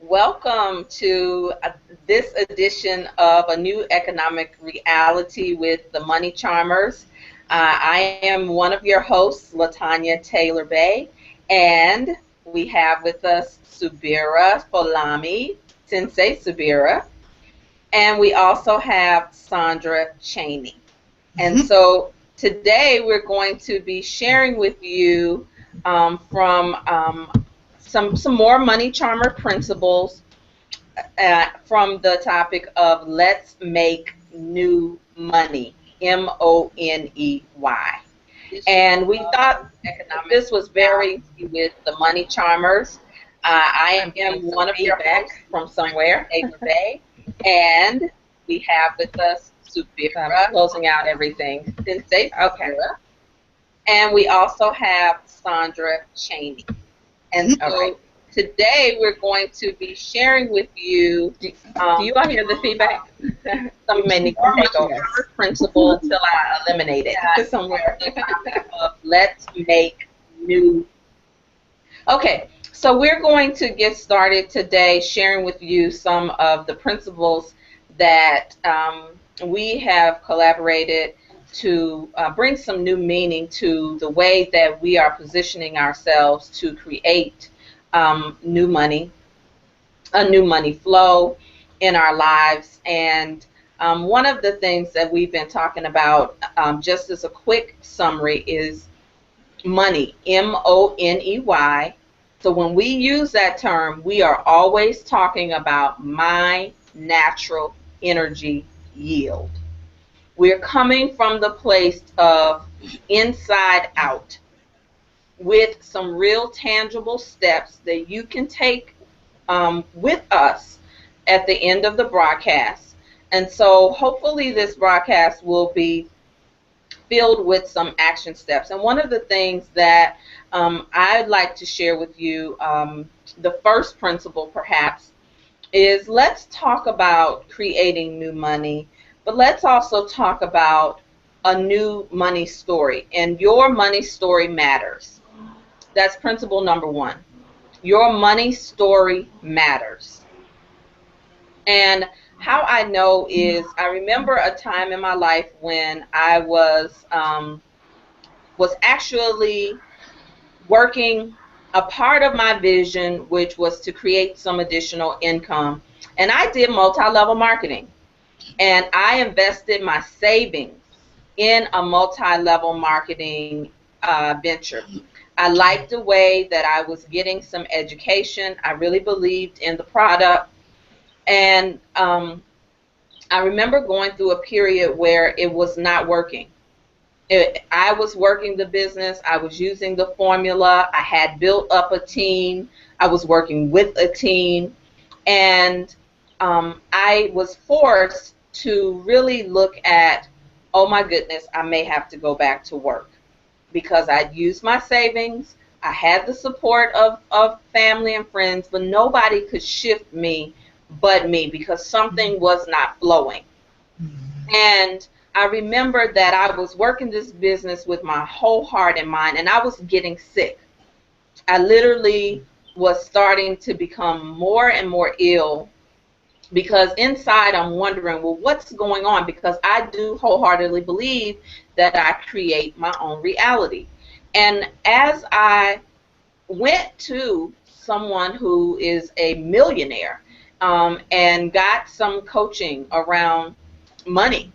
Welcome to this edition of a new economic reality with the Money Charmers. I am one of your hosts, Latanya Taylor Bay, and we have with us Subira Folami, Sensei Subira, and we also have Sandra Chaney. And so today we're going to be sharing with you from some more money charmer principles from the topic of let's make new money, M.O.N.E.Y. And we thought this was very with the money charmers. I am one of your hosts from somewhere, Taylor Bay, and we have with us Subira closing out everything. Sensei Subira. And we also have Sandra Chaney. And so today we're going to be sharing with you. Do you all hear the feedback? Some many principle until I eliminate it somewhere. Let's make new. Okay, so we're going to get started today sharing with you some of the principles that we have collaborated to bring some new meaning to the way that we are positioning ourselves to create new money, a new money flow in our lives. And one of the things that we've been talking about, just as a quick summary, is money, M-O.N.E.Y. So when we use that term, we are always talking about my natural energy yield. We're coming from the place of inside out with some real tangible steps that you can take with us at the end of the broadcast. And so hopefully this broadcast will be filled with some action steps. And one of the things that I'd like to share with you, the first principle perhaps, is let's talk about creating new money, but let's also talk about a new money story. And your money story matters. That's principle number one. Your money story matters. And how I know is I remember a time in my life when I was actually working a part of my vision, which was to create some additional income. And I did multi-level marketing. And I invested my savings in a multi-level marketing venture. I liked the way that I was getting some education. I really believed in the product. And I remember going through a period where it was not working. I was working the business. I was using the formula. I had built up a team. I was working with a team. And I was forced to really look at, oh my goodness, I may have to go back to work, because I'd used my savings. I had the support of family and friends, but nobody could shift me but me, because something was not flowing. And I remember that I was working this business with my whole heart and mind, and I was getting sick. I literally was starting to become more and more ill, because inside I'm wondering, well, what's going on? Because I do wholeheartedly believe that I create my own reality. And as I went to someone who is a millionaire and got some coaching around money,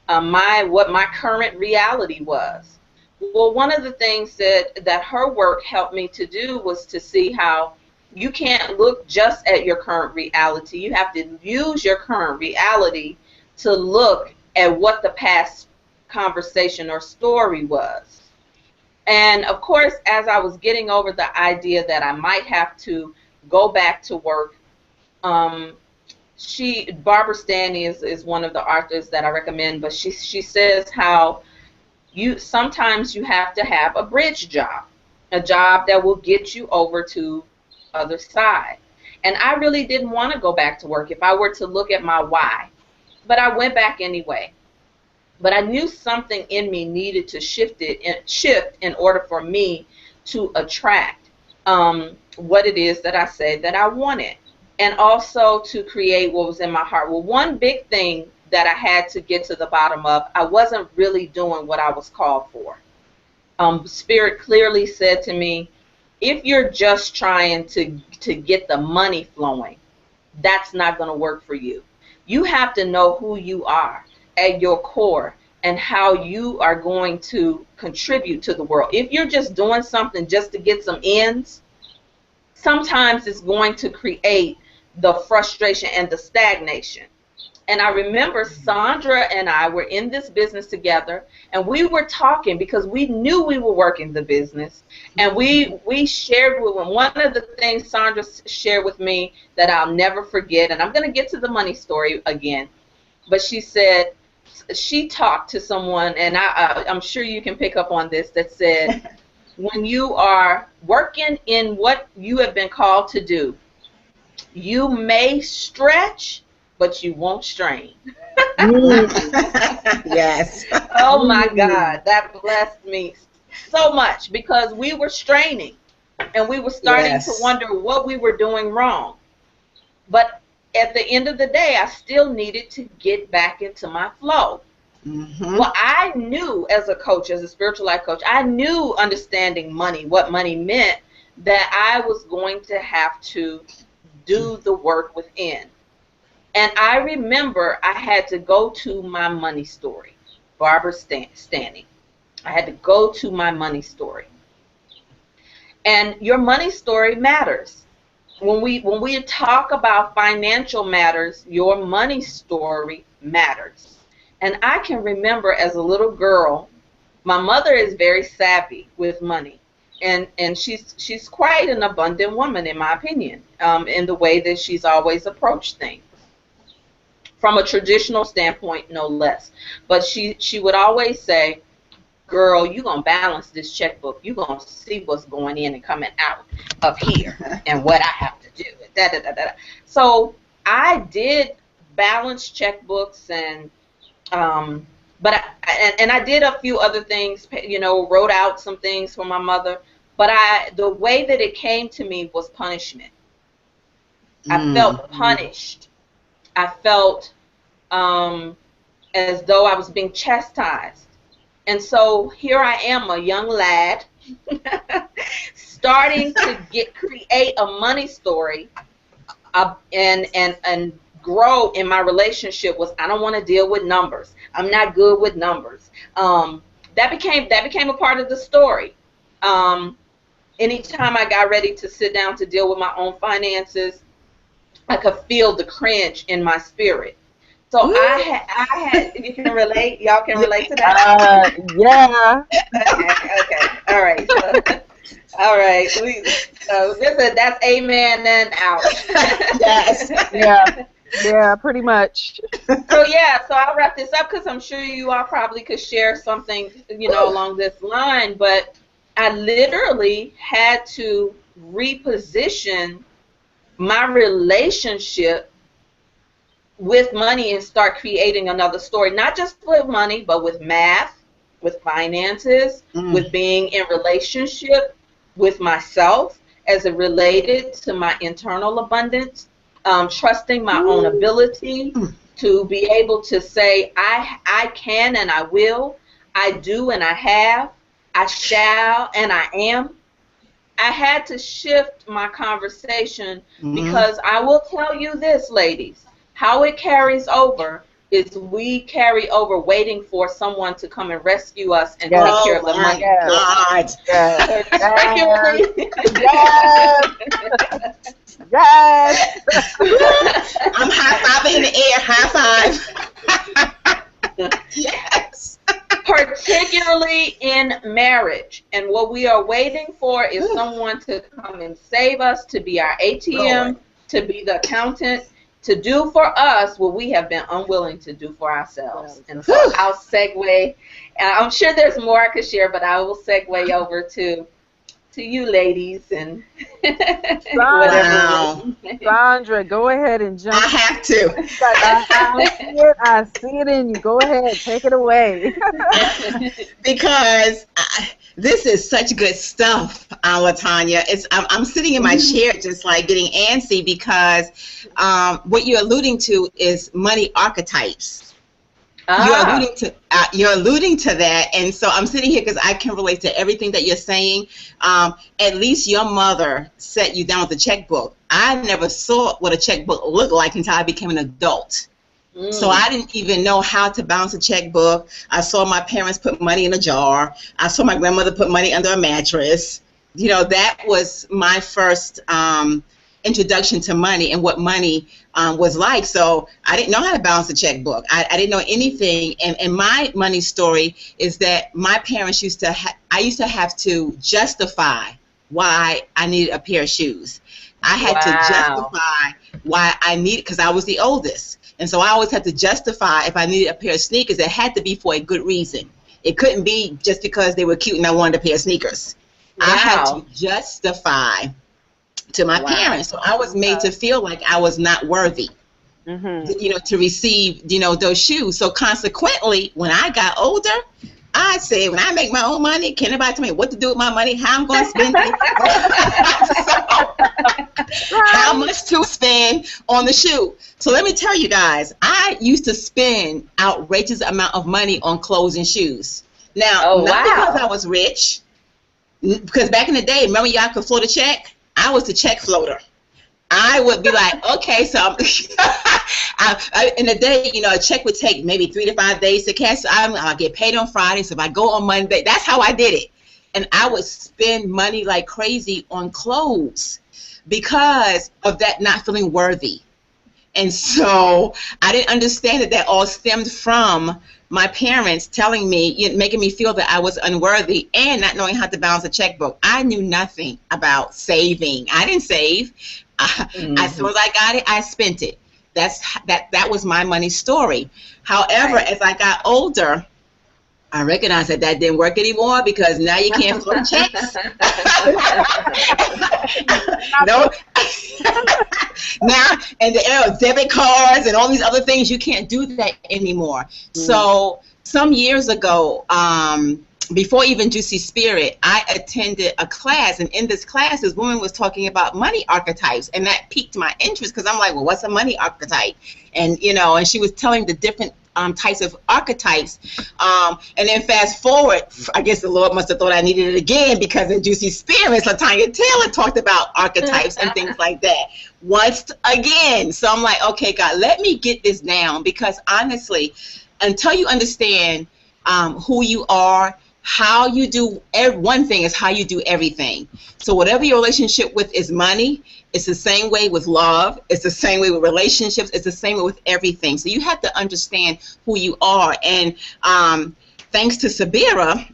what my current reality was. Well, one of the things that her work helped me to do was to see how you can't look just at your current reality. You have to use your current reality to look at what the past conversation or story was. And of course, as I was getting over the idea that I might have to go back to work, Barbara Stanley is one of the authors that I recommend, but she says how sometimes you have to have a bridge job, a job that will get you over to the other side. And I really didn't want to go back to work if I were to look at my why, but I went back anyway. But I knew something in me needed to shift in order for me to attract what it is that I said that I wanted. and also to create what was in my heart. Well, one big thing that I had to get to the bottom of, I wasn't really doing what I was called for. Spirit clearly said to me, if you're just trying to get the money flowing, that's not going to work for you. You have to know who you are at your core and how you are going to contribute to the world. If you're just doing something just to get some ends, sometimes it's going to create the frustration and the stagnation. And I remember Sandra and I were in this business together, and we were talking because we knew we were working the business. And we shared with them. One of the things Sandra shared with me that I'll never forget, and I'm going to get to the money story again, but she said she talked to someone, and I'm sure you can pick up on this, that said, when you are working in what you have been called to do, you may stretch, but you won't strain. Yes. Oh my God, that blessed me so much because we were straining and we were starting to wonder what we were doing wrong. But at the end of the day, I still needed to get back into my flow. Well, I knew as a coach, as a spiritual life coach, I knew understanding money, what money meant, that I was going to have to do the work within. And I remember I had to go to my money story, Barbara Stanning. I had to go to my money story. And your money story matters. When we talk about financial matters, your money story matters. And I can remember as a little girl, my mother is very savvy with money. And she's quite an abundant woman, in my opinion, in the way that she's always approached things. From a traditional standpoint, no less. But she would always say, girl, you're going to balance this checkbook. You're going to see what's going in and coming out of here and what I have to do. Da, da, da, da. So I did balance checkbooks and I did a few other things, wrote out some things for my mother. But the way that it came to me was punishment. I felt punished. I felt as though I was being chastised. And so here I am, a young lad, starting to create a money story and grow in my relationship with, I don't want to deal with numbers. I'm not good with numbers. That became a part of the story. Anytime I got ready to sit down to deal with my own finances, I could feel the cringe in my spirit. So I had, you can relate? Y'all can relate to that? Yeah. Okay. All right. All right. So that's amen and out. Yes. Yeah, pretty much. So I'll wrap this up because I'm sure you all probably could share something, along this line. But I literally had to reposition my relationship with money and start creating another story, not just with money, but with math, with finances, with being in relationship with myself as it related to my internal abundance, trusting my own ability to be able to say, I can and I will, I do and I have, I shall and I am. I had to shift my conversation because I will tell you this, ladies, how it carries over is we carry over waiting for someone to come and rescue us and take care of the money. God. Yes. I'm high-fiving in the air. High five. Yes. Particularly in marriage. And what we are waiting for is someone to come and save us, to be our ATM, to be the accountant, to do for us what we have been unwilling to do for ourselves. And so I'll segue. I'm sure there's more I could share, but I will segue over to you ladies and whatever. Sandra, go ahead and jump. I have to. I see it in you. Go ahead, take it away. Because This is such good stuff, LaTonya. I'm sitting in my chair just like getting antsy because what you're alluding to is money archetypes. Ah. You're alluding to that, and so I'm sitting here because I can relate to everything that you're saying. At least your mother set you down with a checkbook. I never saw what a checkbook looked like until I became an adult. So I didn't even know how to balance a checkbook. I saw my parents put money in a jar. I saw my grandmother put money under a mattress. You know, that was my first introduction to money and what money was like. So I didn't know how to balance a checkbook. I didn't know anything. And my money story is that my parents used to I used to have to justify why I needed a pair of shoes. I had to justify why I needed, because I was the oldest. And so I always had to justify if I needed a pair of sneakers, it had to be for a good reason. It couldn't be just because they were cute and I wanted a pair of sneakers. Wow. I had to justify to my parents. So I was made to feel like I was not worthy, you know, to receive, you know, those shoes. So consequently, when I got older, I said, when I make my own money, can anybody tell me what to do with my money, how I'm going to spend it, how much to spend on the shoe. So let me tell you guys, I used to spend outrageous amount of money on clothes and shoes. Now, not because I was rich, because back in the day, remember y'all could float a check? I was the check floater. I would be like, okay, so in the day, you know, a check would take maybe 3 to 5 days to cash. So I'll get paid on Friday. So if I go on Monday, that's how I did it. And I would spend money like crazy on clothes because of that not feeling worthy. And so I didn't understand that all stemmed from my parents telling me, you know, making me feel that I was unworthy and not knowing how to balance a checkbook. I knew nothing about saving. I didn't save. As soon as I got it, I spent it. That was my money story. However, as I got older, I recognized that didn't work anymore because now you can't float checks. No. Now, and the era of debit cards and all these other things, you can't do that anymore. So some years ago, before even Juicy Spirit, I attended a class, and in this class, this woman was talking about money archetypes, and that piqued my interest because I'm like, well, what's a money archetype? And you know, and she was telling the different types of archetypes, and then fast forward, I guess the Lord must have thought I needed it again because in Juicy Spirit, LaTonya Taylor talked about archetypes and things like that once again. So I'm like, okay, God, let me get this down, because honestly, until you understand who you are, how you do one thing is how you do everything. So whatever your relationship with is money, it's the same way with love, it's the same way with relationships, it's the same way with everything. So you have to understand who you are. And thanks to Subira,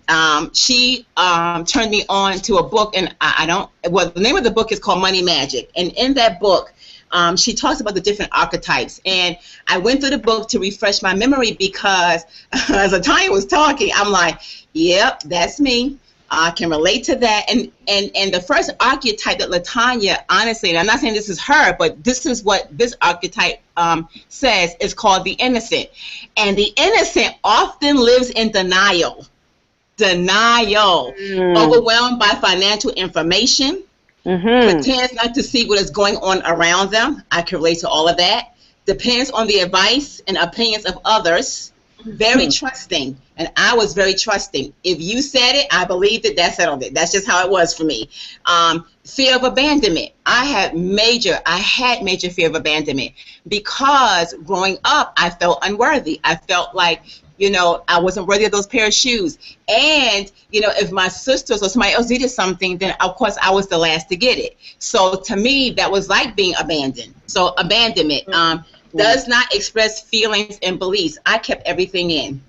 she turned me on to a book, and the name of the book is called Money Magic. And in that book, she talks about the different archetypes. And I went through the book to refresh my memory because as LaTonya was talking, I'm like, yep, that's me. I can relate to that. And the first archetype that LaTonya, honestly, and I'm not saying this is her, but this is what this archetype says, is called the innocent. And the innocent often lives in denial. Overwhelmed by financial information. Pretends not to see what is going on around them. I can relate to all of that. Depends on the advice and opinions of others. Very trusting, and I was very trusting. If you said it, I believed it. That settled it. That's just how it was for me. Fear of abandonment. I had major fear of abandonment because growing up, I felt unworthy. I felt like, you know, I wasn't worthy of those pair of shoes. And, you know, if my sisters or somebody else needed something, then of course I was the last to get it. So to me, that was like being abandoned. So abandonment. Does not express feelings and beliefs. I kept everything in.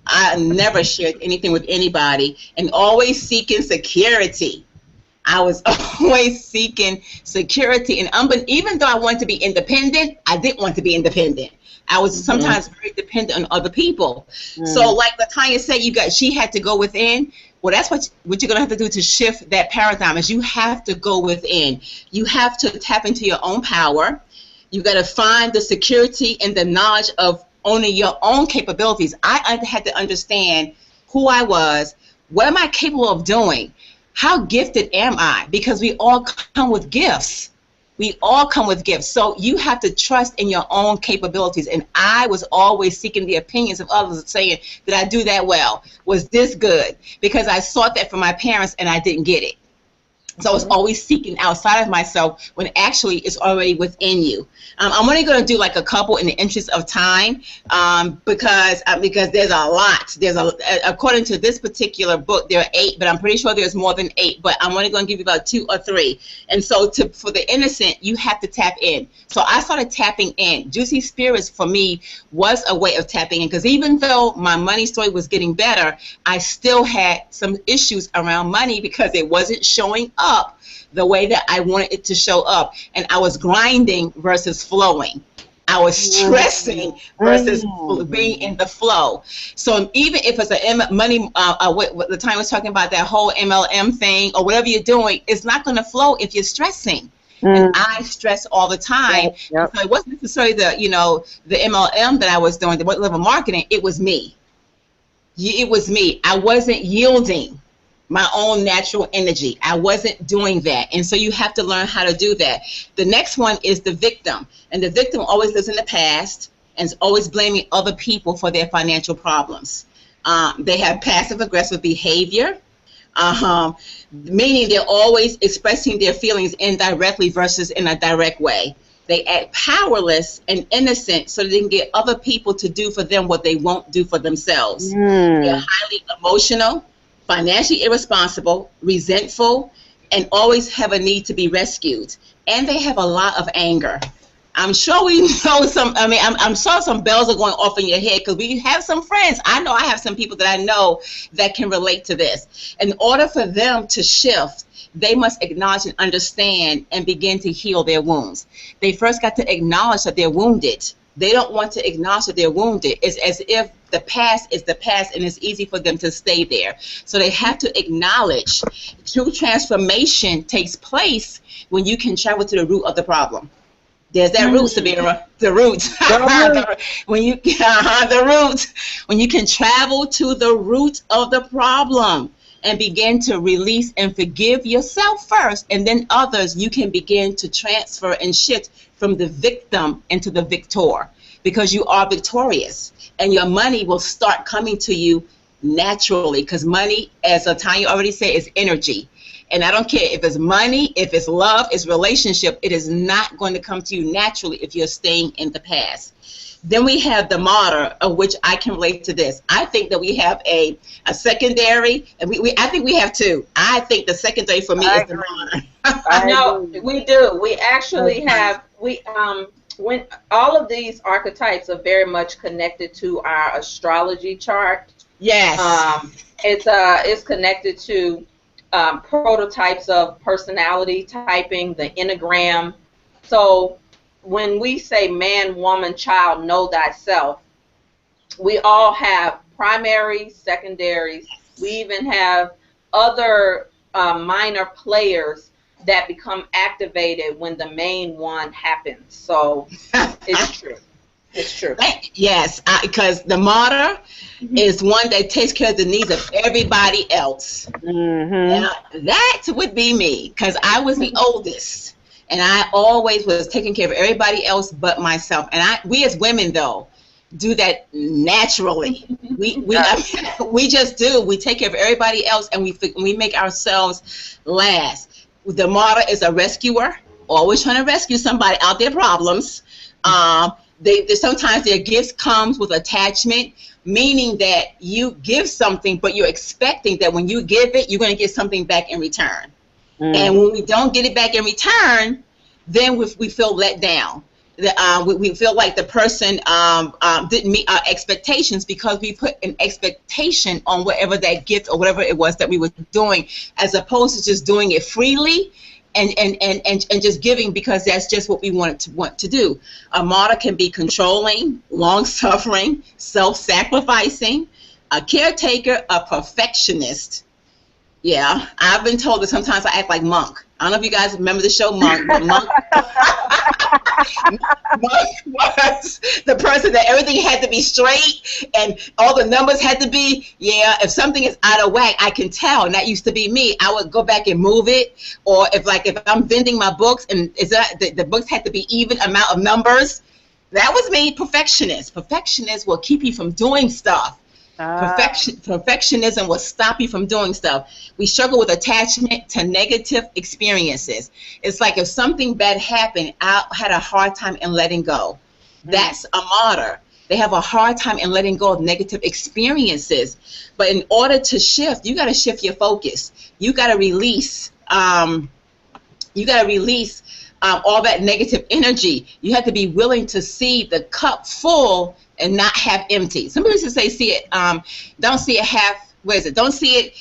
I never shared anything with anybody, and always seeking security. I was always seeking security, and even though I wanted to be independent, I didn't want to be independent. I was sometimes very dependent on other people. So like LaTonya said, she had to go within. Well, that's what you're going to have to do to shift that paradigm, is you have to go within. You have to tap into your own power. You got to find the security and the knowledge of owning your own capabilities. I had to understand who I was, What am I capable of doing? How gifted am I? Because we all come with gifts. We all come with gifts. So you have to trust in your own capabilities. And I was always seeking the opinions of others, saying, did I do that well? Was this good? Because I sought that from my parents and I didn't get it. So I was always seeking outside of myself when actually it's already within you. I'm only going to do like a couple in the interest of time, because there's a lot. According to this particular book, there are 8, but I'm pretty sure there's more than 8. But I'm only going to give you about 2 or 3. And so for the innocent, you have to tap in. So I started tapping in. Juicy Spirits for me was a way of tapping in, because even though my money story was getting better, I still had some issues around money because it wasn't showing up the way that I wanted it to show up. And I was grinding versus flowing. I was stressing versus being in the flow. So even if it's a money, what the time I was talking about that whole MLM thing or whatever you're doing, it's not going to flow if you're stressing. And I stress all the time. Yep. So it wasn't necessarily the MLM that I was doing, the level marketing. It was me. It was me. I wasn't yielding my own natural energy. I wasn't doing that. And so you have to learn how to do that. The next one is the victim. And the victim always lives in the past and is always blaming other people for their financial problems. They have passive aggressive behavior, meaning they're always expressing their feelings indirectly versus in a direct way. They act powerless and innocent so that they can get other people to do for them what they won't do for themselves. They're highly emotional, financially irresponsible, resentful, and always have a need to be rescued. And they have a lot of anger. I'm sure we know I'm sure some bells are going off in your head because we have some friends. I know I have some people that I know that can relate to this. In order for them to shift, they must acknowledge and understand and begin to heal their wounds. They first got to acknowledge that they're wounded. They don't want to acknowledge that they're wounded. It's as if the past is the past and it's easy for them to stay there. So they have to acknowledge true transformation takes place when you can travel to the root of the problem. There's that root, Subira. The root. When you the root. When you can travel to the root of the problem and begin to release and forgive yourself first, and then others, you can begin to transfer and shift from the victim into the victor, because you are victorious, and your money will start coming to you naturally, because money, as Tonia already said, is energy. And I don't care if it's money, if it's love, it's relationship, it is not going to come to you naturally if you're staying in the past. Then we have the martyr, of which I can relate to this. I think that we have a secondary, and I think we have 2. I think the secondary for me is the martyr. No, we do. We actually have, when all of these archetypes are very much connected to our astrology chart. Yes. It's connected to prototypes of personality typing, the Enneagram. So when we say man, woman, child, know thyself, we all have primaries, secondaries. We even have other minor players that become activated when the main one happens. So it's true. It's true. Yes, because the martyr is one that takes care of the needs of everybody else. Now, that would be me, because I was the oldest. And I always was taking care of everybody else but myself. And we as women, though, do that naturally. We just do. We take care of everybody else, and we make ourselves last. The martyr is a rescuer, always trying to rescue somebody out their problems. Sometimes their gifts comes with attachment, meaning that you give something, but you're expecting that when you give it, you're going to get something back in return. And when we don't get it back in return, then we feel let down. We feel like the person didn't meet our expectations because we put an expectation on whatever that gift or whatever it was that we were doing, as opposed to just doing it freely and just giving because that's just what we want to do. A martyr can be controlling, long-suffering, self-sacrificing, a caretaker, a perfectionist. Yeah, I've been told that sometimes I act like Monk. I don't know if you guys remember the show Monk, but Monk. was the person that everything had to be straight and all the numbers had to be, yeah, if something is out of whack, I can tell. And that used to be me. I would go back and move it. Or if I'm vending my books and the books had to be even amount of numbers, that was me. Perfectionist will keep you from doing stuff. Perfectionism will stop you from doing stuff. We struggle with attachment to negative experiences. It's like if something bad happened, I had a hard time in letting go. That's a martyr. They have a hard time in letting go of negative experiences. But in order to shift, you got to shift your focus. You got to release. All that negative energy. You have to be willing to see the cup full and not half empty. Some people used to say, don't see it half. Where is it? Don't see it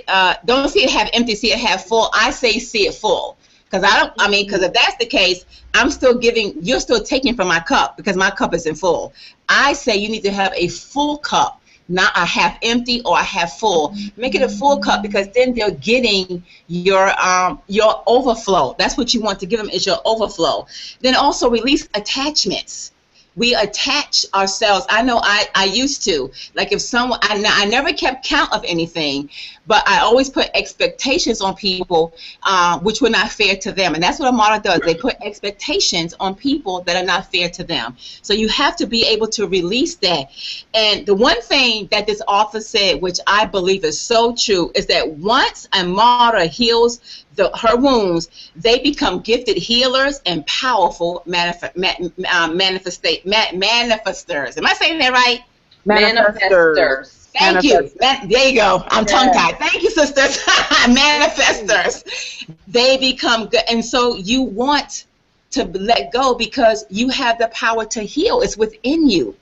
half empty. See it half full. I say see it full, because because if that's the case, I'm still giving. You're still taking from my cup because my cup isn't full. I say you need to have a full cup, not a half empty or a half full. Make it a full cup, because then they're getting your overflow. That's what you want to give them, is your overflow. Then also release attachments. We attach ourselves. I know I used to. Like if someone, I never kept count of anything, but I always put expectations on people which were not fair to them. And that's what a model does. They put expectations on people that are not fair to them. So you have to be able to release that. And the one thing that this author said, which I believe is so true, is that once a martyr heals her wounds, they become gifted healers and powerful manifestors. Am I saying that right? Manifestors. Thank you. There you go. I'm tongue-tied. Thank you, sisters. Manifestors. They become good. And so you want to let go because you have the power to heal. It's within you.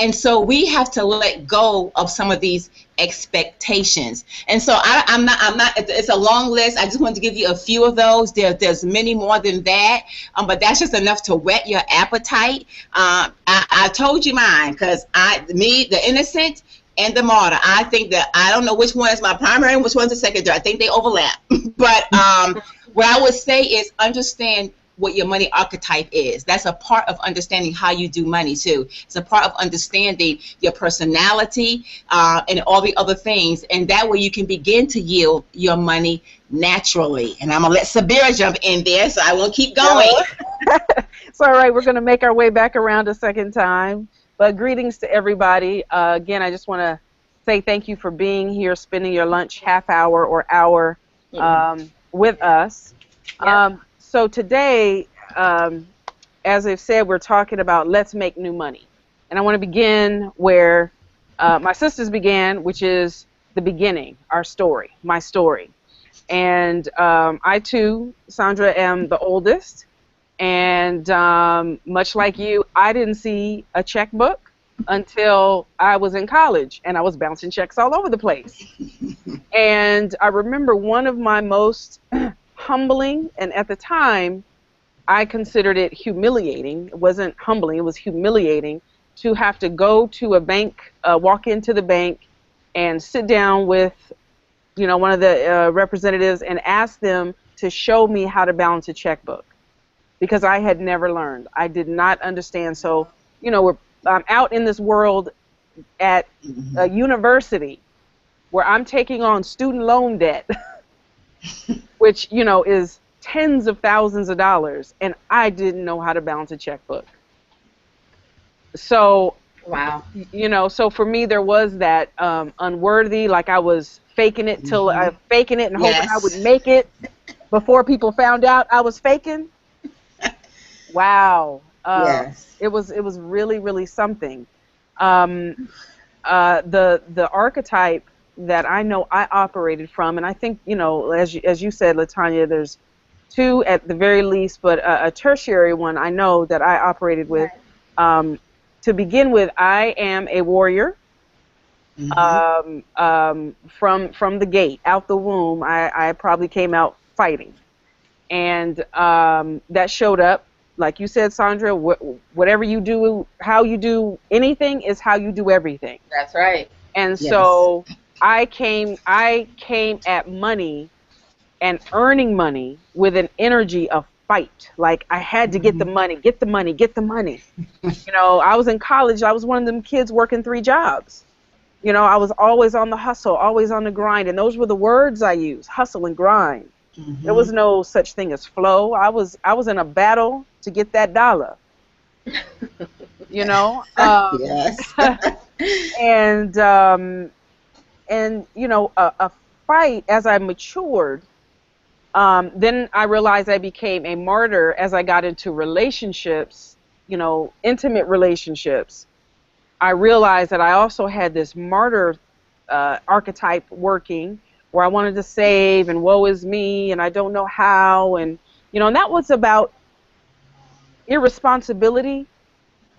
And so we have to let go of some of these expectations. And so I'm not, it's a long list. I just wanted to give you a few of those. There's many more than that, but that's just enough to whet your appetite. I told you mine, because the innocent and the martyr, I think that I don't know which one is my primary and which one's the secondary. I think they overlap. But what I would say is understand what your money archetype is. That's a part of understanding how you do money too. It's a part of understanding your personality and all the other things, and that way you can begin to yield your money naturally. And I'm gonna let Subira jump in there, so I won't keep going. It's all right. We're gonna make our way back around a second time. But greetings to everybody. Again, I just want to say thank you for being here, spending your lunch half hour or hour with us. Yep. So today, as I've said, we're talking about let's make new money. And I want to begin where my sisters began, which is the beginning, our story, my story. And I, too, Sandra, am the oldest. And much like you, I didn't see a checkbook until I was in college. And I was bouncing checks all over the place. And I remember one of my most humbling, and at the time I considered it humiliating. It wasn't humbling, it was humiliating to have to go to a bank, walk into the bank and sit down with one of the representatives and ask them to show me how to balance a checkbook, because I had never learned. I did not understand. So I'm out in this world at a university where I'm taking on student loan debt which, is tens of thousands of dollars, and I didn't know how to balance a checkbook. So, wow. So for me there was that unworthy, like I was faking it till and hoping I would make it before people found out I was faking. Wow. Yes. It was really, really something. The archetype that I know I operated from, and I think, as you said, LaTonya, there's two at the very least, but a tertiary one I know that I operated with. To begin with, I am a warrior. From the gate, out the womb, I probably came out fighting. And that showed up, like you said, Sandra, whatever you do, how you do anything is how you do everything. That's right. And so I came at money and earning money with an energy of fight. Like I had to get the money, get the money, get the money. You know, I was in college. I was one of them kids working 3 jobs. You know, I was always on the hustle, always on the grind. And those were the words I used, hustle and grind. There was no such thing as flow. I was in a battle to get that dollar. You know? Yes. And you know, a fight as I matured. Then I realized I became a martyr as I got into relationships, you know, intimate relationships. I realized that I also had this martyr archetype working, where I wanted to save and woe is me and I don't know how, and you know, and that was about irresponsibility.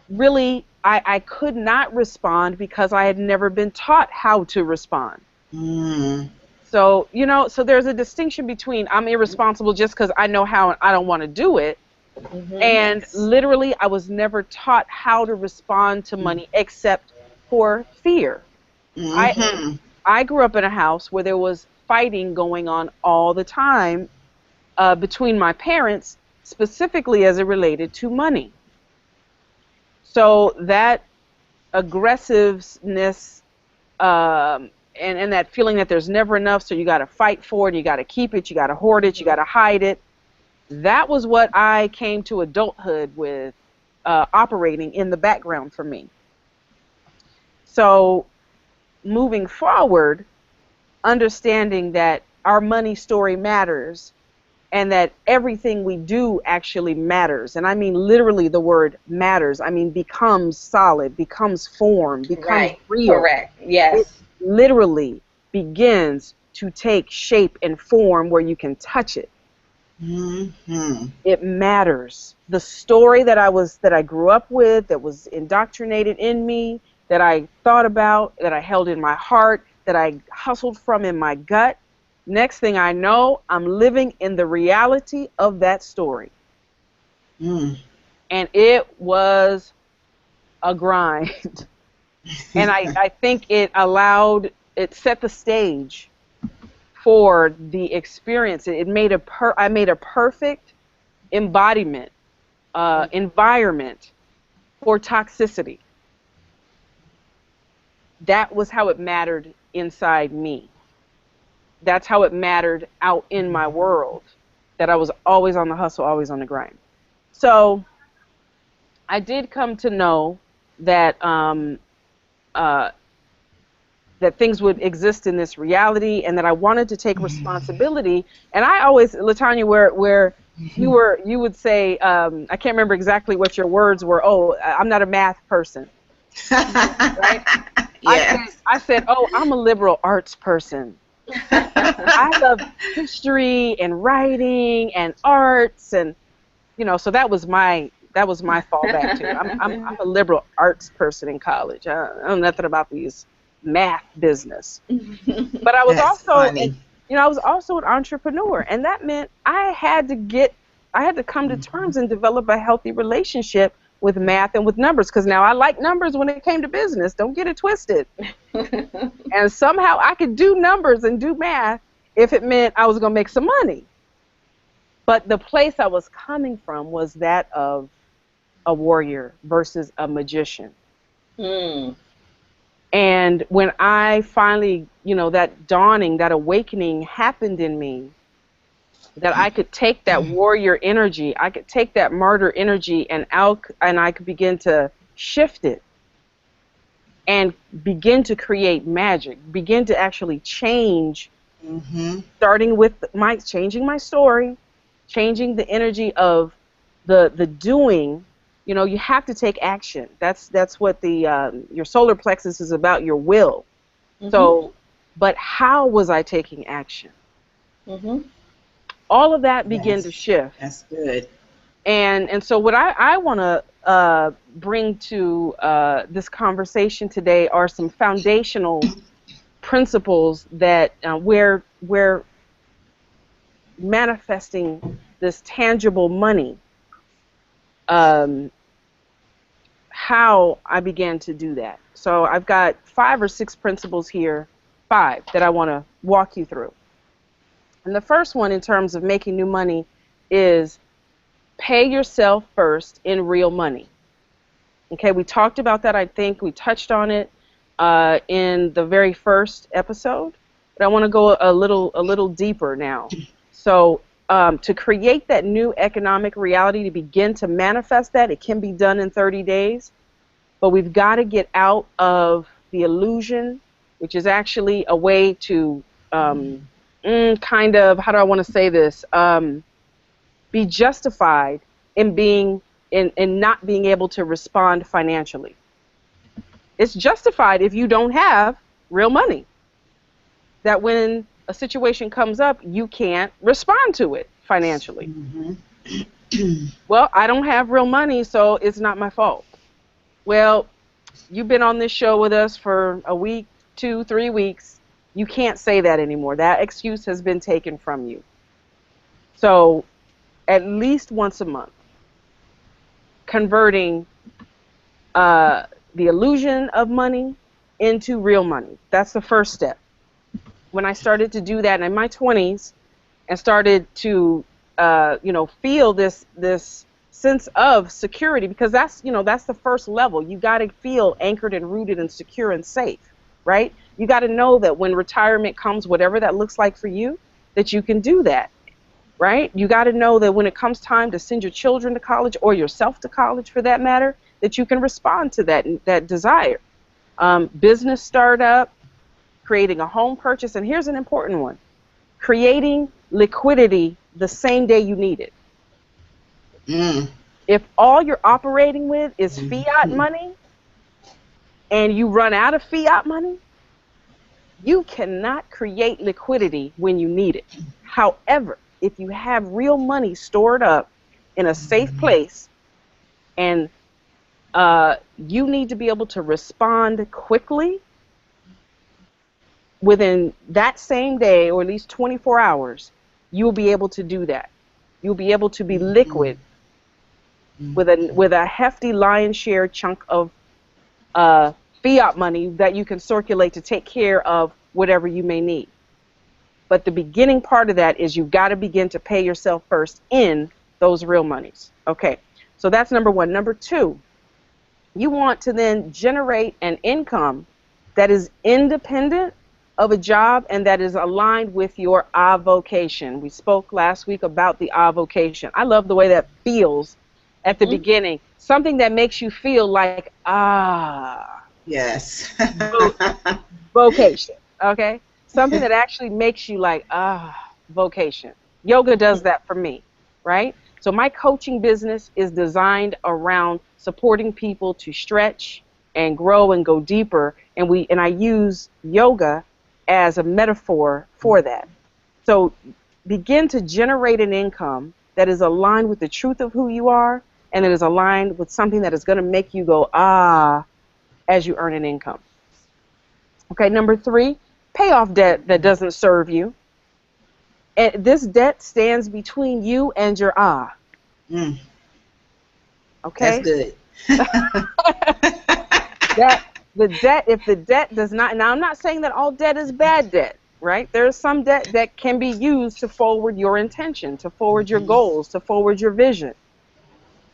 Really, I could not respond because I had never been taught how to respond. So, you know, so there's a distinction between I'm irresponsible just because I know how and I don't want to do it. And literally, I was never taught how to respond to money except for fear. I grew up in a house where there was fighting going on all the time between my parents, specifically as it related to money. So that aggressiveness and that feeling that there's never enough, so you got to fight for it, you got to keep it, you got to hoard it, you got to hide it. That was what I came to adulthood with operating in the background for me. So moving forward, understanding that our money story matters and that everything we do actually matters. And I mean literally the word matters. I mean becomes solid, becomes form, becomes real. Correct. Yes. It literally begins to take shape and form where you can touch it. It matters. The story that I grew up with, that was indoctrinated in me, that I thought about, that I held in my heart, that I hustled from in my gut. Next thing I know, I'm living in the reality of that story. And it was a grind. And I think it set the stage for the experience. It made I made a perfect embodiment, environment for toxicity. That was how it mattered inside me. That's how it mattered out in my world, that I was always on the hustle, always on the grind. So I did come to know that that things would exist in this reality, and that I wanted to take responsibility. And I always, LaTonya, where you would say, I can't remember exactly what your words were. Oh, I'm not a math person. Right? Yeah. I said, oh, I'm a liberal arts person. I love history and writing and arts, and you know, so that was my fallback too. I'm a liberal arts person in college. I know nothing about these math business. But I was I was also an entrepreneur, and that meant I had to come to terms and develop a healthy relationship with math and with numbers, because now I like numbers when it came to business. Don't get it twisted. And somehow I could do numbers and do math if it meant I was going to make some money. But the place I was coming from was that of a warrior versus a magician. And when I finally, you know, that dawning, that awakening happened in me, that I could take that warrior energy, I could take that martyr energy, and I could begin to shift it and begin to create magic, begin to actually change, starting with changing my story, changing the energy of the doing. You know, you have to take action. That's what your solar plexus is about, your will. So, but how was I taking action? All of that began to shift. That's good. And so what I want to bring to this conversation today are some foundational principles that where manifesting this tangible money, how I began to do that. So I've got 5 or 6 principles here, 5 that I want to walk you through. And the first one, in terms of making new money, is pay yourself first in real money. Okay, we talked about that. I think we touched on it in the very first episode, but I want to go a little deeper now. So to create that new economic reality, to begin to manifest that, it can be done in 30 days, but we've got to get out of the illusion, which is actually a way to kind of, how do I want to say this, be justified in being in not being able to respond financially. It's justified if you don't have real money, that when a situation comes up, you can't respond to it financially. Mm-hmm. Well, I don't have real money, so it's not my fault. Well, you've been on this show with us for a week, 2, 3 weeks. You can't say that anymore. That excuse has been taken from you. So at least once a month, converting the illusion of money into real money. That's the first step. When I started to do that in my 20s and started to feel this sense of security, because that's the first level. You got to feel anchored and rooted and secure and safe, right? You got to know that when retirement comes, whatever that looks like for you, that you can do that, right? You got to know that when it comes time to send your children to college, or yourself to college for that matter, that you can respond to that desire. Business startup, creating a home purchase, and here's an important one: creating liquidity the same day you need it. If all you're operating with is fiat money and you run out of fiat money, you cannot create liquidity when you need it. However, if you have real money stored up in a safe place, and you need to be able to respond quickly within that same day, or at least 24 hours, you'll be able to do that. You'll be able to be liquid with a hefty lion's share chunk of fiat money that you can circulate to take care of whatever you may need. But the beginning part of that is you've got to begin to pay yourself first in those real monies. Okay, so that's number one. Number two, you want to then generate an income that is independent of a job and that is aligned with your avocation. We spoke last week about the avocation. I love the way that feels at the beginning. Something that makes you feel like, yes. Vocation, okay? Something that actually makes you like, vocation. Yoga does that for me, right? So my coaching business is designed around supporting people to stretch and grow and go deeper, and I use yoga as a metaphor for that. So begin to generate an income that is aligned with the truth of who you are, and that is aligned with something that is going to make you go, as you earn an income. Okay, number three, pay off debt that doesn't serve you. And this debt stands between you and your Okay? That's good. If the debt does not, now I'm not saying that all debt is bad debt, right? There's some debt that can be used to forward your intention, to forward your goals, to forward your vision.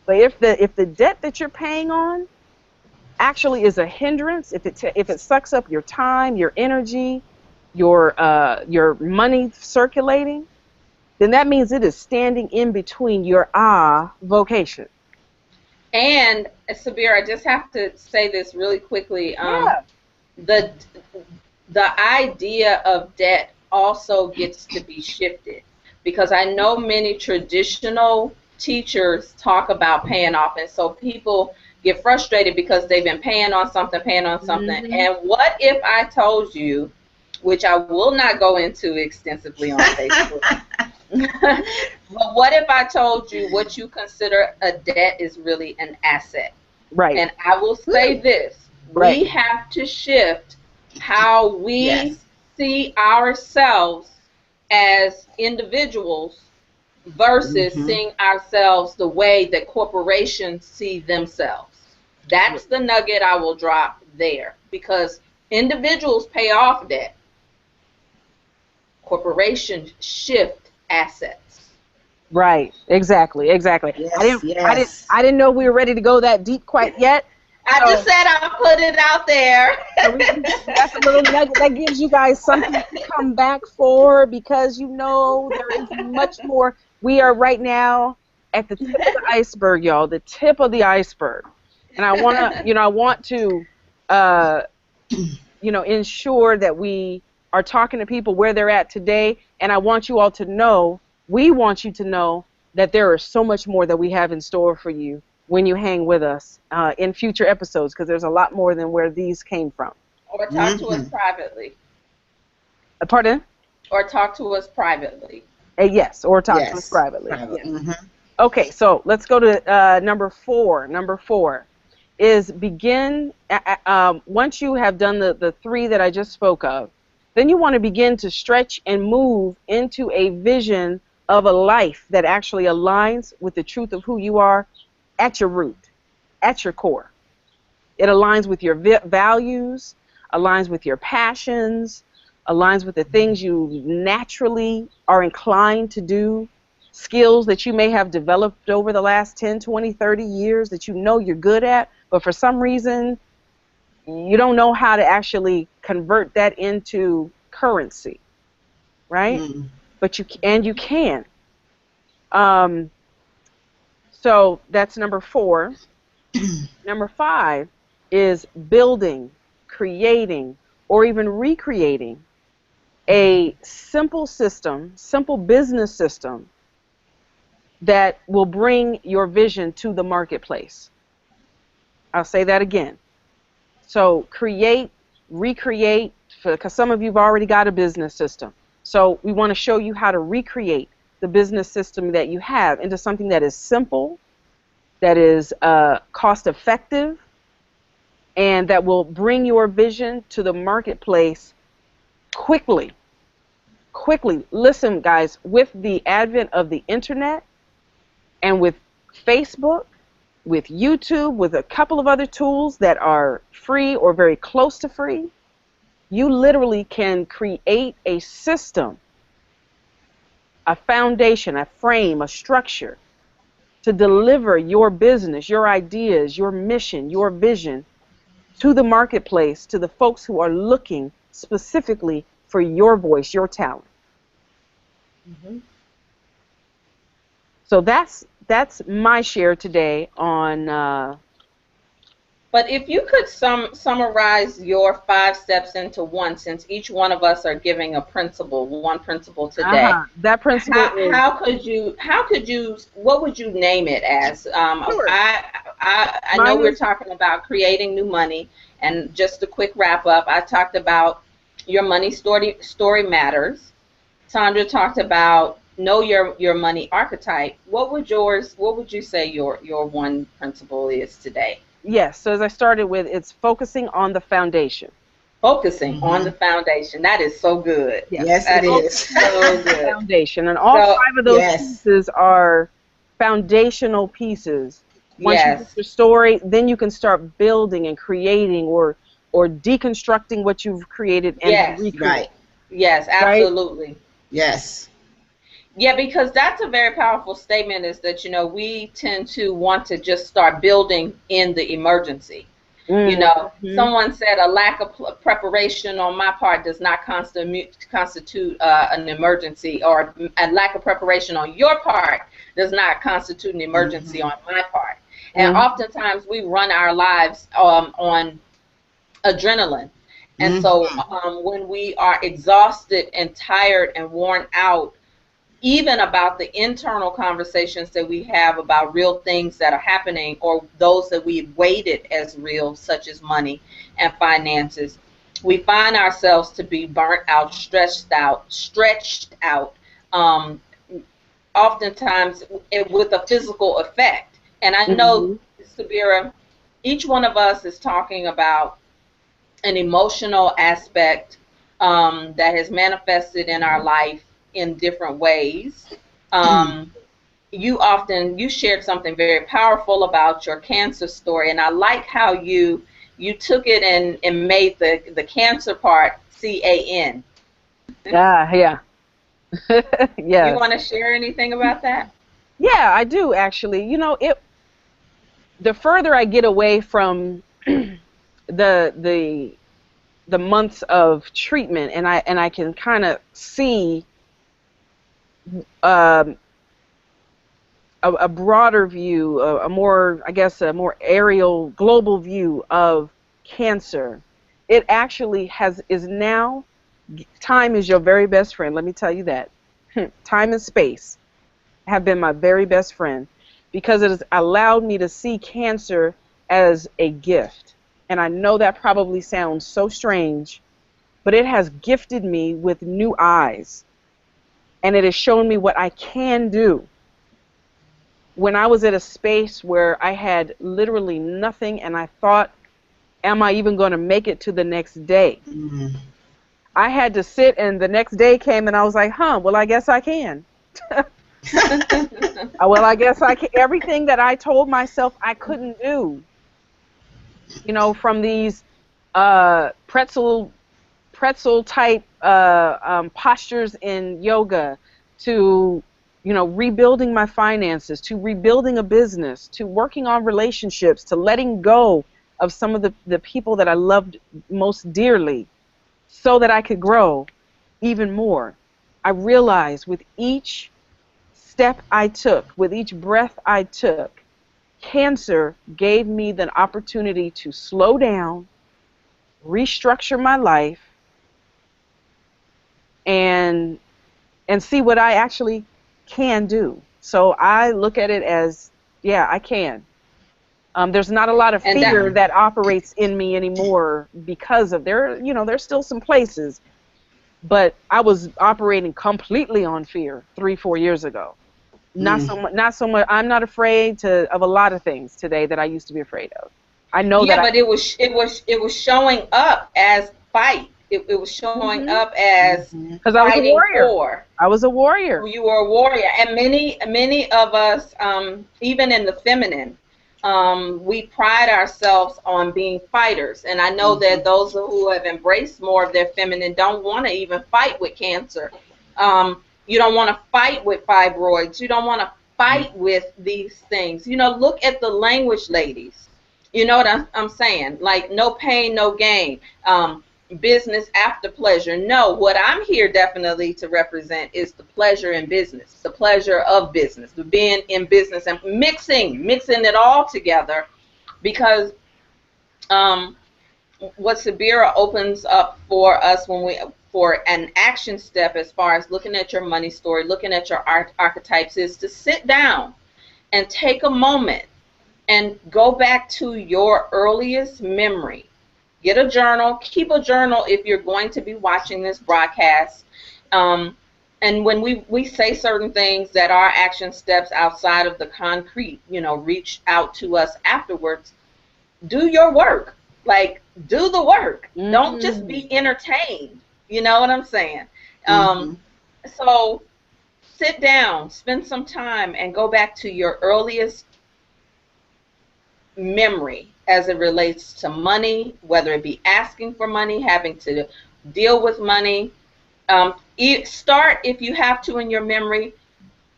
But if the debt that you're paying on actually is a hindrance, if it sucks up your time, your energy, your money circulating, then that means it is standing in between your vocation. And Subira, I just have to say this really quickly. The idea of debt also gets to be shifted, because I know many traditional teachers talk about paying off, and so people get frustrated because they've been paying on something. And what if I told you, which I will not go into extensively on Facebook, but what if I told you what you consider a debt is really an asset? Right. And I will say this, we have to shift how we see ourselves as individuals versus seeing ourselves the way that corporations see themselves. That's the nugget I will drop there, because individuals pay off debt. Corporations shift assets. Right. Exactly. Exactly. Yes, yes. I didn't know we were ready to go that deep quite yet. I just So, said I'll put it out there. so we got the little nugget that gives you guys something to come back for, because you know there is much more. We are right now at the tip of the iceberg, y'all. The tip of the iceberg. And I want to, uh, ensure that we are talking to people where they're at today. And I want you all to know, we want you to know that there is so much more that we have in store for you when you hang with us in future episodes, because there's a lot more than where these came from. Or talk to us privately. Pardon? Or talk to us privately. Yes, or talk to us Yes. privately. Private. Yes. Okay, so let's go to number 4. Number 4 is begin, once you have done the 3 that I just spoke of, then you want to begin to stretch and move into a vision of a life that actually aligns with the truth of who you are at your root, at your core. It aligns with your values, aligns with your passions, aligns with the things you naturally are inclined to do, skills that you may have developed over the last 10, 20, 30 years that you know you're good at, but for some reason you don't know how to actually convert that into currency, right? But you can. So that's number 4. Number 5 is building, creating, or even recreating a simple system, simple business system that will bring your vision to the marketplace. I'll say that again. So create, recreate, because some of you have already got a business system. So we want to show you how to recreate the business system that you have into something that is simple, that is cost effective, and that will bring your vision to the marketplace quickly. Quickly. Listen, guys, with the advent of the internet and with Facebook, with YouTube, with a couple of other tools that are free or very close to free, you literally can create a system, a foundation, a frame, a structure to deliver your business, your ideas, your mission, your vision to the marketplace, to the folks who are looking specifically for your voice, your talent. So that's my share today on. But if you could summarize your 5 steps into one, since each one of us are giving a principle, one principle today. That principle is. How could you? What would you name it as? Sure. I know we're talking about creating new money, and just a quick wrap up. I talked about your money story matters. Sandra talked about know your money archetype. What would you say your one principle is today? Yes, so as I started with, it's focusing on the foundation. Focusing on the foundation. That is so good. Yes, it is. So good. Foundation. And all 5 of those pieces are foundational pieces. Once you get your story, then you can start building and creating or deconstructing what you've created and recreate. Right. Yes, absolutely. Right? Yes. Yeah, because that's a very powerful statement, is that, we tend to want to just start building in the emergency. Someone said a lack of preparation on my part does not constitute an emergency, or a lack of preparation on your part does not constitute an emergency on my part. And oftentimes we run our lives on adrenaline. And so when we are exhausted and tired and worn out, even about the internal conversations that we have about real things that are happening, or those that we've weighted as real, such as money and finances, we find ourselves to be burnt out, stretched out, oftentimes with a physical effect. And I know, Subira, each one of us is talking about an emotional aspect that has manifested in our life in different ways. You shared something very powerful about your cancer story, and I like how you took it and made the cancer part CAN. Yeah. Yeah. You want to share anything about that? Yeah, I do actually. You know, the further I get away from the the months of treatment, and I can kind of see um, a broader view, a more, I guess, a more aerial, global view of cancer. It actually is now, time is your very best friend. Let me tell you that. Time and space have been my very best friend because it has allowed me to see cancer as a gift. And I know that probably sounds so strange, but it has gifted me with new eyes, and it has shown me what I can do. When I was at a space where I had literally nothing and I thought, am I even going to make it to the next day? Mm. I had to sit, and the next day came and I was like, well, I guess I can. Well, I guess I can. Everything that I told myself I couldn't do, you know, from these pretzel type postures in yoga, to, you know, rebuilding my finances, to rebuilding a business, to working on relationships, to letting go of some of the people that I loved most dearly so that I could grow even more. I realized with each step I took, with each breath I took, cancer gave me the opportunity to slow down, restructure my life, and see what I actually can do. So I look at it as, yeah, I can. There's not a lot of And that fear that operates in me anymore because of you know, there's still some places, but I was operating completely on fear 3-4 years ago. Not so Mm. much. Not so much. I'm not afraid of a lot of things today that I used to be afraid of. I know that Yeah, but it was showing up as fight. It was showing Mhm. up as Mhm. Because I was a fighting warrior. for. I was a warrior. You were a warrior, and many of us, even in the feminine, we pride ourselves on being fighters. And I know that Mhm. those who have embraced more of their feminine don't want to even fight with cancer. You don't want to fight with fibroids. You don't want to fight with these things. You know, look at the language, ladies. You know what I'm saying? Like, no pain, no gain. Business after pleasure. No, what I'm here definitely to represent is the pleasure in business, the pleasure of business, the being in business, and mixing it all together, because um, what Subira opens up for us for an action step as far as looking at your money story, looking at your archetypes, is to sit down and take a moment and go back to your earliest memory. Get a journal. Keep a journal if you're going to be watching this broadcast. And when we say certain things that are action steps outside of the concrete, you know, reach out to us afterwards. Do your work. Like, do the work. Don't just Mm. be entertained. You know what I'm saying? Um, Mhm. so sit down, spend some time, and go back to your earliest memory as it relates to money, whether it be asking for money, having to deal with money. Start, if you have to, in your memory.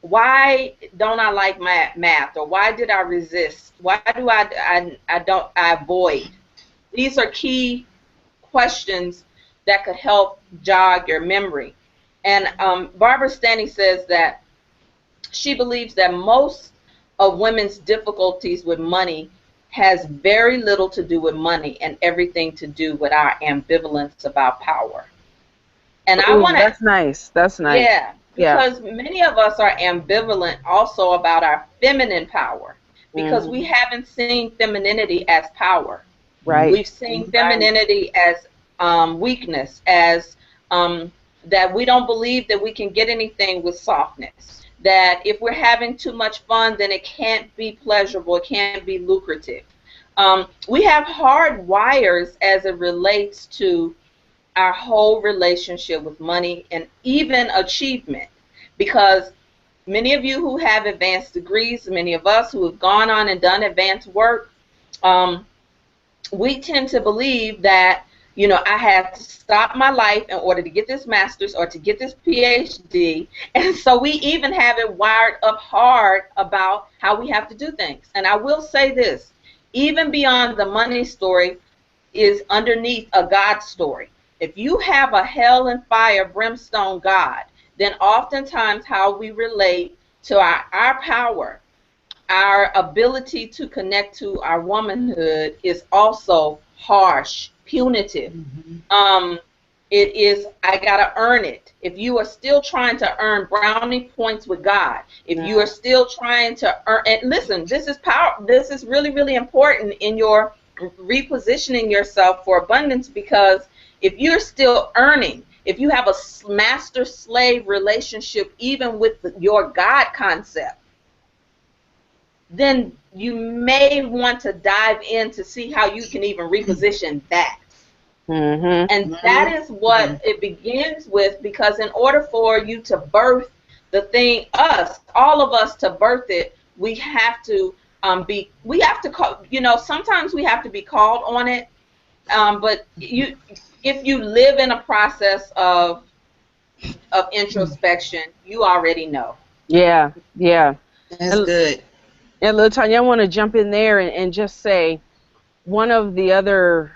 Why don't I like math, or why did I resist? Why do I avoid? These are key questions that could help jog your memory. And Barbara Stanley says that she believes that most of women's difficulties with money has very little to do with money and everything to do with our ambivalence about power. And I Ooh, want to, that's nice. That's nice. yeah, Yeah. because many of us are ambivalent also about our feminine power, because we Hmm. haven't seen femininity as power. Right. We've seen Right. femininity as weakness, as that we don't believe that we can get anything with softness. That if we're having too much fun, then it can't be pleasurable, it can't be lucrative. We have hard wires as it relates to our whole relationship with money and even achievement, because many of you who have advanced degrees, many of us who have gone on and done advanced work, um, we tend to believe that, You know, I had to stop my life in order to get this master's or to get this PhD. And so we even have it wired up hard about how we have to do things. And I will say this, even beyond the money story is underneath a God story. If you have a hell and fire brimstone God, then oftentimes how we relate to our power, our ability to connect to our womanhood is also harsh, punitive. It is, I gotta earn it. If you are still trying to earn brownie points with God, if you are still trying to earn, and listen, this is power. This is really, really important in your repositioning yourself for abundance, because if you're still earning, if you have a master-slave relationship even with your God concept, then you may want to dive in to see how you can even reposition that. And that is what it begins with, because in order for you to birth the thing, all of us to birth it, we have to call, you know, sometimes we have to be called on it, but if you live in a process of introspection, you already know. Yeah, yeah. That's good. And little Tonia, I want to jump in there and just say, one of the other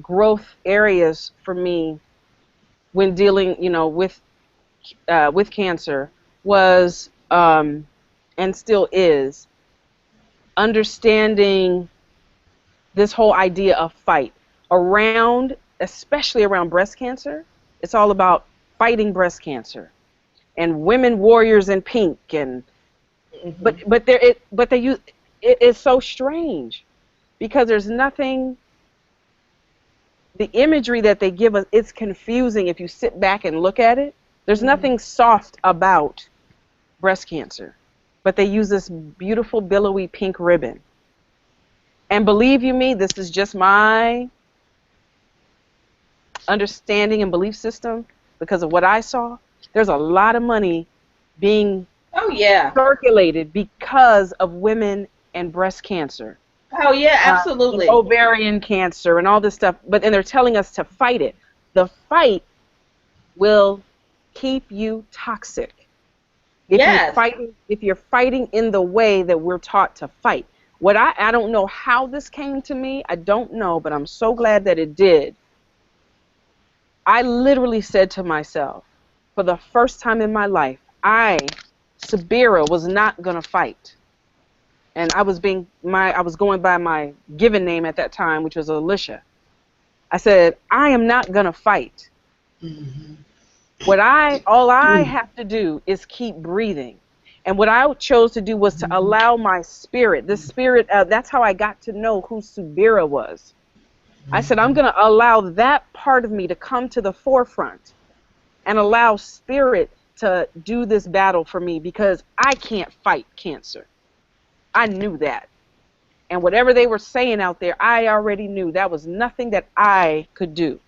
growth areas for me when dealing, you know, with cancer was, and still is, understanding this whole idea of fight around, especially around breast cancer. It's all about fighting breast cancer and women warriors in pink, and but they use it is so strange because there's nothing. The imagery that they give us, it's confusing if you sit back and look at it. There's nothing soft about breast cancer, but they use this beautiful billowy pink ribbon. And believe you me, this is just my understanding and belief system because of what I saw. There's a lot of money being circulated because of women and breast cancer. Oh yeah, absolutely. Ovarian cancer and all this stuff, and they're telling us to fight it. The fight will keep you toxic. If you're fighting in the way that we're taught to fight. What I don't know how this came to me. I don't know, but I'm so glad that it did. I literally said to myself, for the first time in my life, Subira, was not gonna fight. And I was going by my given name at that time, which was Alicia. I said, I am not gonna fight. All I have to do is keep breathing. And what I chose to do was to allow my spirit, that's how I got to know who Subira was. I said, I'm gonna allow that part of me to come to the forefront and allow spirit to do this battle for me, because I can't fight cancer. I knew that. And whatever they were saying out there, I already knew that was nothing that I could do.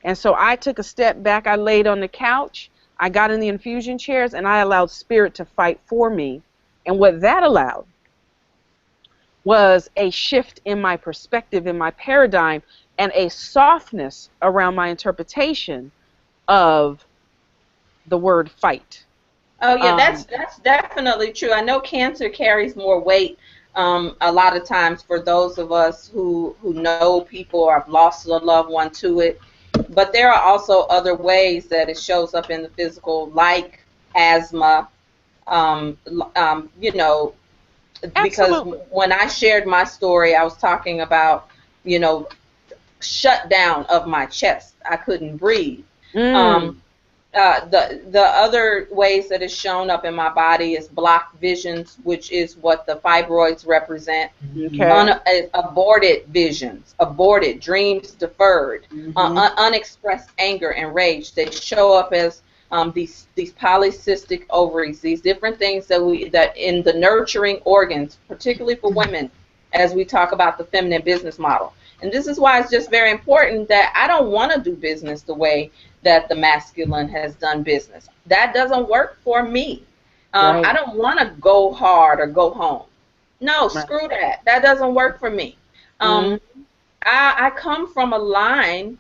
And so I took a step back. I laid on the couch. I got in the infusion chairs, and I allowed spirit to fight for me. And what that allowed was a shift in my perspective, in my paradigm, and a softness around my interpretation of the word fight. Oh yeah, that's definitely true. I know cancer carries more weight a lot of times for those of us who know people or have lost a loved one to it. But there are also other ways that it shows up in the physical, like asthma. You know, because when I shared my story, I was talking about, you know, shutdown of my chest. I couldn't breathe. The other ways that it's shown up in my body is blocked visions, which is what the fibroids represent. Aborted visions, aborted dreams, deferred, unexpressed anger and rage. They show up as these polycystic ovaries, these different things that in the nurturing organs, particularly for women, as we talk about the feminine business model. And this is why it's just very important that I don't want to do business the way that the masculine has done business. That doesn't work for me. I don't want to go hard or go home. No, screw that. That doesn't work for me. I come from a line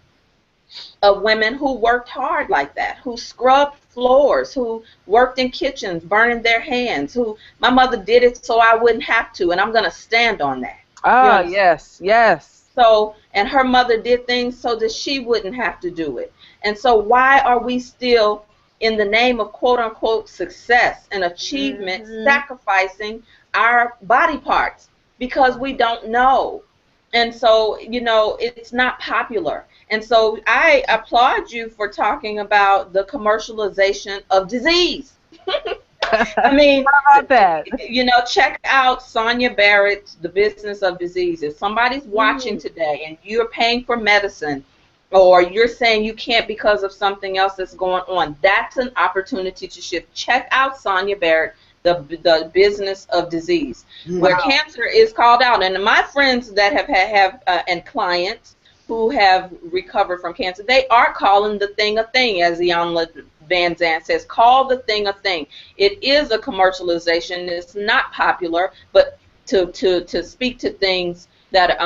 of women who worked hard like that, who scrubbed floors, who worked in kitchens, burning their hands, who my mother did it so I wouldn't have to, and I'm going to stand on that. Ah, yes, yes. So, and her mother did things so that she wouldn't have to do it. And so why are we still, in the name of quote unquote success and achievement, sacrificing our body parts? Because we don't know. And so, you know, it's not popular. And so I applaud you for talking about the commercialization of disease. I mean, how about that? You know, check out Sonia Barrett's The Business of Disease. If somebody's watching today and you're paying for medicine, or you're saying you can't because of something else that's going on, that's an opportunity to shift. Check out Sonia Barrett, the Business of Disease, where cancer is called out. And my friends that have and clients who have recovered from cancer, they are calling the thing a thing, as Iyanla Vanzant says. Call the thing a thing. It is a commercialization. It's not popular, but to speak to things that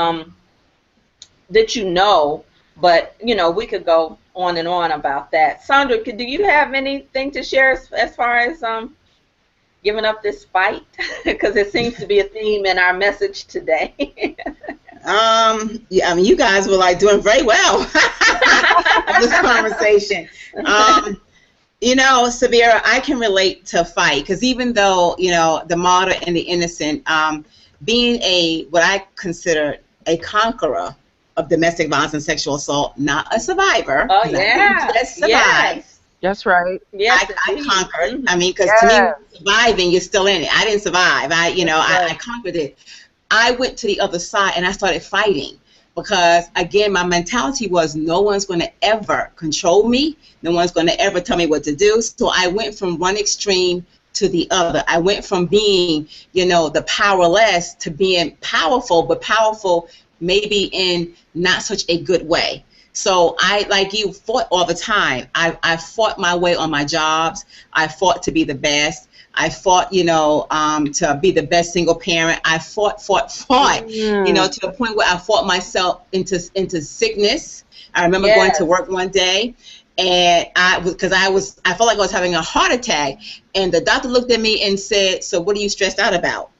that you know. But you know, we could go on and on about that. Sandra, do you have anything to share as far as giving up this fight? Because it seems to be a theme in our message today. Yeah, I mean, you guys were like doing very well in this conversation. You know, Subira, I can relate to fight, because even though, you know, the martyr and the innocent, being what I consider a conqueror of domestic violence and sexual assault, not a survivor. Oh yeah, just survive. Yes. That's right. Yes, I conquered. I mean, because to me, surviving, you're still in it. I didn't survive. I conquered it. I went to the other side and I started fighting, because again, my mentality was no one's going to ever control me. No one's going to ever tell me what to do. So I went from one extreme to the other. I went from being, you know, the powerless to being powerful, but powerful maybe in not such a good way. So I, like you, fought all the time. I fought my way on my jobs. I fought to be the best. I fought, you know, to be the best single parent. I fought, you know, to the point where I fought myself into sickness. I remember going to work one day, and I felt like I was having a heart attack, and the doctor looked at me and said, "So what are you stressed out about?"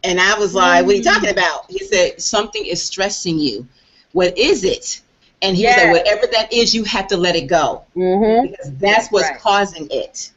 And I was like, "What are you talking about?" He said, "Something is stressing you. What is it?" And he was like, "Whatever that is, you have to let it go, because that's what's causing it.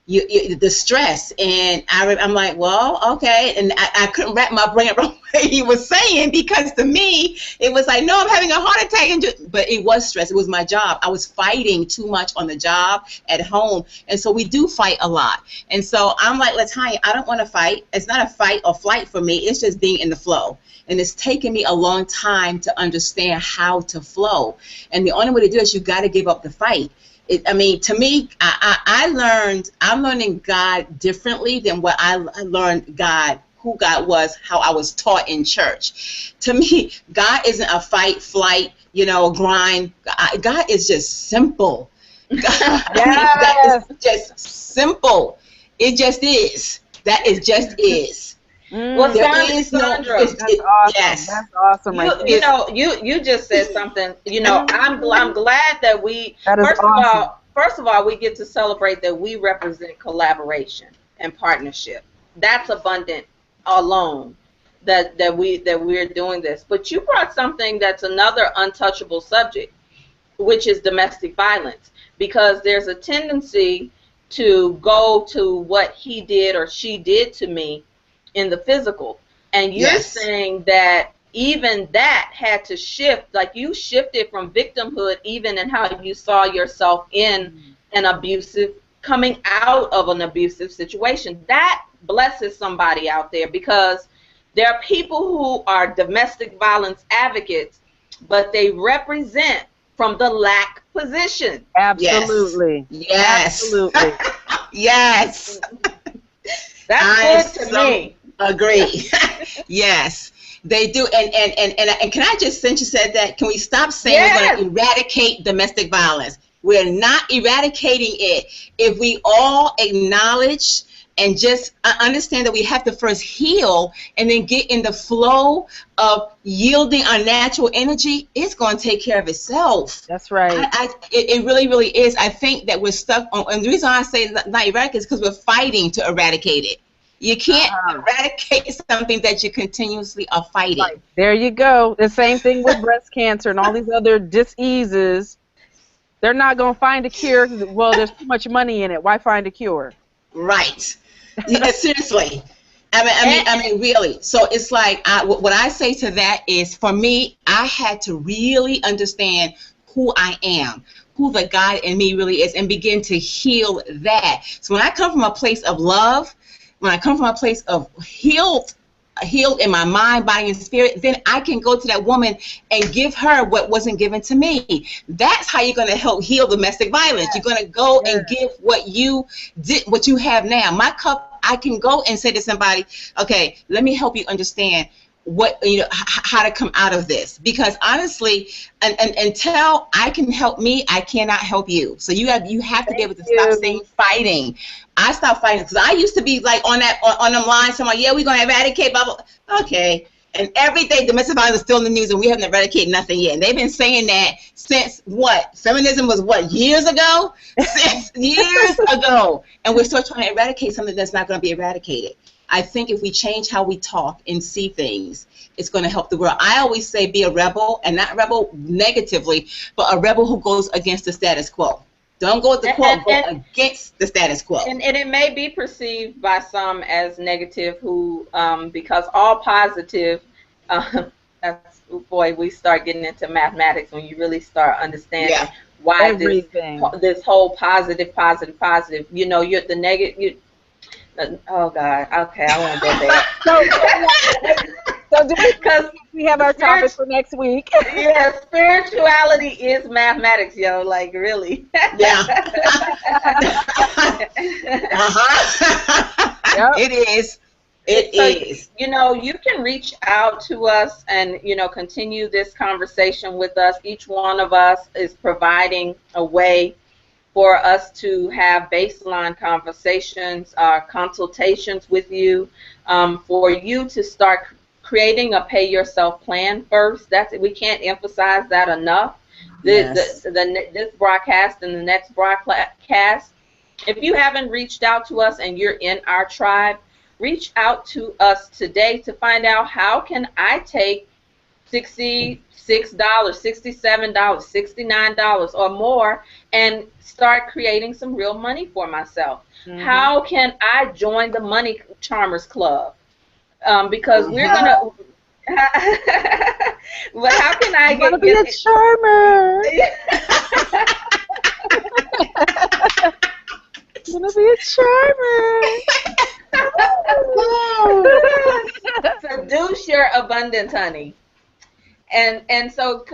The stress." And I'm like, well, okay. And I couldn't wrap my brain around what he was saying, because to me, it was like, no, I'm having a heart attack. But it was stress. It was my job. I was fighting too much on the job, at home. And so we do fight a lot. And so I'm like, Latanya, I don't want to fight. It's not a fight or flight for me. It's just being in the flow. And it's taken me a long time to understand how to flow. And the only way to do it is you got to give up the fight. I mean, to me, I'm learning God differently than what I learned God, who God was, how I was taught in church. To me, God isn't a fight, flight, you know, grind. God is just simple. God is just simple. It just is. That is just is. Well, Sandra, that's awesome. Yes. That's awesome. You know, you just said something. You know, I'm glad that we first of all we get to celebrate that we represent collaboration and partnership. That's abundant alone. That we're doing this. But you brought something that's another untouchable subject, which is domestic violence, because there's a tendency to go to what he did or she did to me in the physical, and you're saying that even that had to shift, like you shifted from victimhood even in how you saw yourself in an abusive, coming out of an abusive situation. That blesses somebody out there, because there are people who are domestic violence advocates, but they represent from the lack position. Absolutely. Yes. Absolutely. Yes. That's good to me. Agree. Yes, they do. And can I just, since you said that, can we stop saying we're going to eradicate domestic violence? We're not eradicating it. If we all acknowledge and just understand that we have to first heal and then get in the flow of yielding our natural energy, it's going to take care of itself. That's right. It really, really is. I think that we're stuck on, and the reason I say not eradicate is because we're fighting to eradicate it. You can't eradicate something that you continuously are fighting. Right. There you go. The same thing with breast cancer and all these other diseases. They're not going to find a cure. Well, there's too much money in it. Why find a cure? Right. Yeah, seriously. I mean, really. So it's like, what I say to that is, for me, I had to really understand who I am, who the God in me really is, and begin to heal that. So when I come from a place of love, when I come from a place of healed in my mind, body, and spirit, then I can go to that woman and give her what wasn't given to me. That's how you're going to help heal domestic violence. You're going to go and give what you did, what you have now. My cup, I can go and say to somebody, okay, let me help you understand what, how to come out of this. Because honestly, until I can help me, I cannot help you. So you have to be able to stop saying fighting. I stopped fighting because I used to be like on them lines, someone, yeah, we're gonna eradicate, blah, blah. Okay. And every day domestic violence is still in the news and we haven't eradicated nothing yet. And they've been saying that since what? Feminism was what, years ago? Since years ago. And we're still trying to eradicate something that's not gonna be eradicated. I think if we change how we talk and see things, it's going to help the world. I always say be a rebel, and not rebel negatively, but a rebel who goes against the status quo. Don't go with the quo, go against the status quo. And it may be perceived by some as negative, because all positive, boy, we start getting into mathematics when you really start understanding why this whole positive, you're the negative. Oh God. Okay, I won't go there. So because we have our topic for next week. Yeah, spirituality is mathematics, yo. Like really. Yeah. Yep. It is. It is. You can reach out to us and continue this conversation with us. Each one of us is providing a way for us to have baseline conversations, consultations with you, for you to start creating a pay yourself plan first. We can't emphasize that enough. This broadcast and the next broadcast. If you haven't reached out to us and you're in our tribe, reach out to us today to find out how can I take $66, $67, $69 or more and start creating some real money for myself. Mm-hmm. How can I join the Money Charmers Club? Because we're gonna. But how can I get? Be a charmer. I'm gonna be a charmer. Seduce your abundance, honey. And so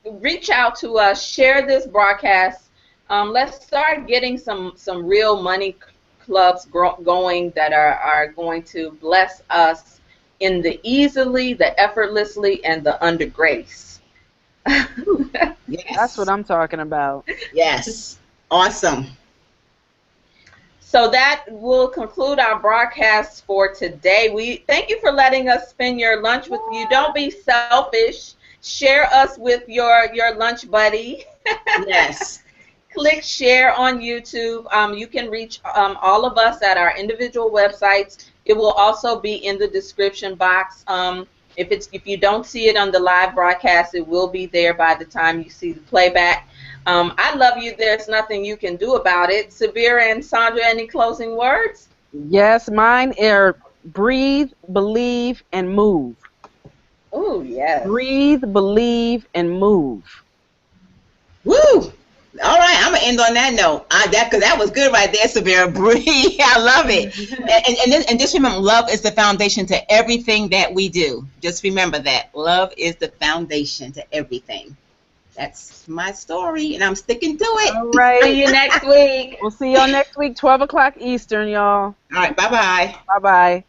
reach out to us, share this broadcast. Let's start getting some real money clubs going that are going to bless us in the easily, the effortlessly, and the under grace. Yes. That's what I'm talking about. Yes. Awesome. So that will conclude our broadcast for today. We thank you for letting us spend your lunch with you. Don't be selfish. Share us with your lunch buddy. Yes. Click share on YouTube. You can reach all of us at our individual websites. It will also be in the description box. If you don't see it on the live broadcast, it will be there by the time you see the playback. I love you. There's nothing you can do about it. Subira and Sandra, any closing words? Yes, mine are breathe, believe, and move. Oh, yes. Breathe, believe, and move. Woo! All right, I'm going to end on that note. Because that was good right there, Subira. Breathe. I love it. And just remember, love is the foundation to everything that we do. Just remember that. Love is the foundation to everything. That's my story, and I'm sticking to it. All right. See you next week. We'll see y'all next week, 12 o'clock Eastern, y'all. All right. Bye-bye. Bye-bye.